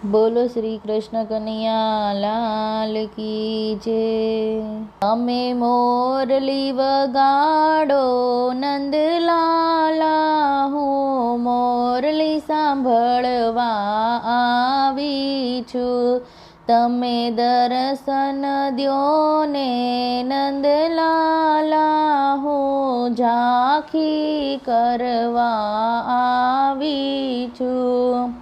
બોલો શ્રી કૃષ્ણ કનૈયા લાલ કી જય। તમે મોરલી વગાડો નંદલાલા, હું મોરલી સાંભળવા આવી છું। તમે દર્શન દ્યો ને નંદલાલા, હું ઝાંખી કરવા આવી છું।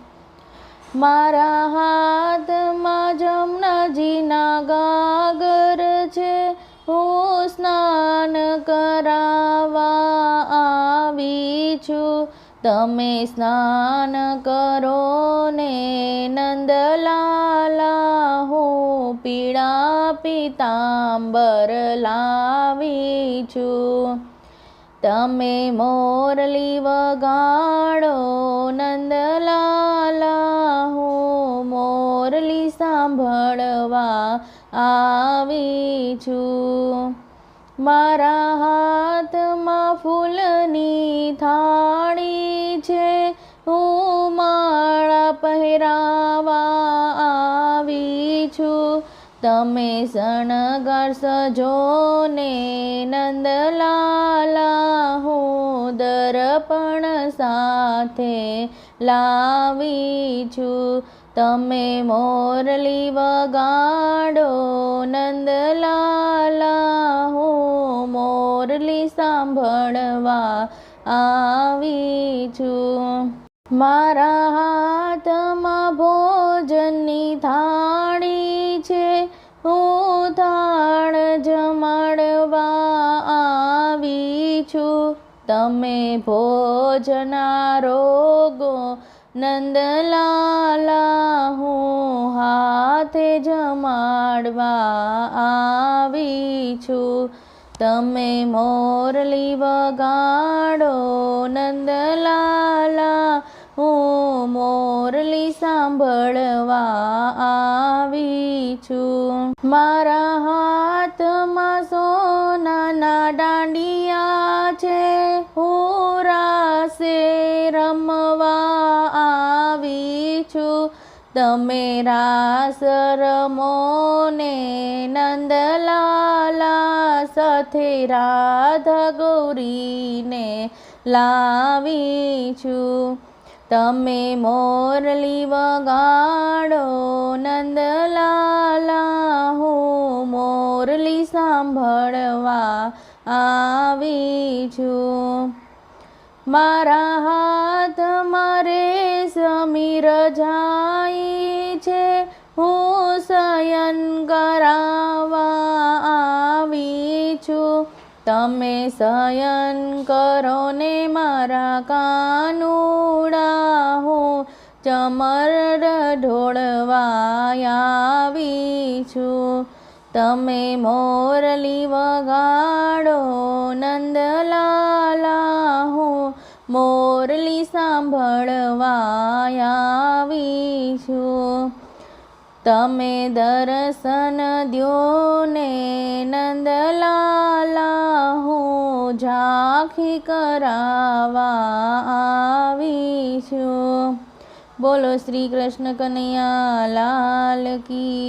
મારા હાથમાં જમનાજીના ગાગર છે, હું સ્નાન કરાવવા આવી છું। તમે સ્નાન કરો ને નંદલાલા, હું પીળા પીતાંબર લાવી છું। તમે મોરલી વગાડો નંદલાલા, હું મોરલી સાંભળવા આવી છું। મારા હાથમાં ફૂલની થાળી છે, હું માળા પહેરાવા આવી છું। તમે શણગાર સજો ને નંદલાલા, હું દર્પણ સાથે લાવી છું। તમે મોરલી વગાડો નંદલાલા, હું મોરલી સાંભળવા આવી છું। મારા હાથમાં ભોજનની થાળી છે, હું થાળ જમાડવા આવી છું। તમે ભોજનારો ગો નંદલાલા, હું હાથે જમાડવા આવી છું। તમે મોરલી વગાડો નંદલાલા, હું મોરલી સાંભળવા આવી છું। મારા હાથમાં સોનાના દાંડિયા છે, હું રાસે રમવા આવી છું। તમે રાસ રમો ને નંદલાલા, સાથે રાધા ગૌરીને લાવી છું। તમે મોરલી વગાડો નંદલાલા, હું મોરલી સાંભળવા આવી છું। મારા હાથમાં રેશમી રજાઈ છે, હું શયન કરાવવા આવી છું। તમે શયન કરો ને મારા કાનુડા, હું ચમર ઢોળવા આવી છું। તમે મોરલી વગાડો નંદલાલા, હું મોરલી સાંભળવા આવી છું। તમે દર્શન દ્યો ને નંદલાલા, હું ઝાંખી કરાવવા આવી છું। બોલો શ્રી કૃષ્ણ કનૈયા લાલ કી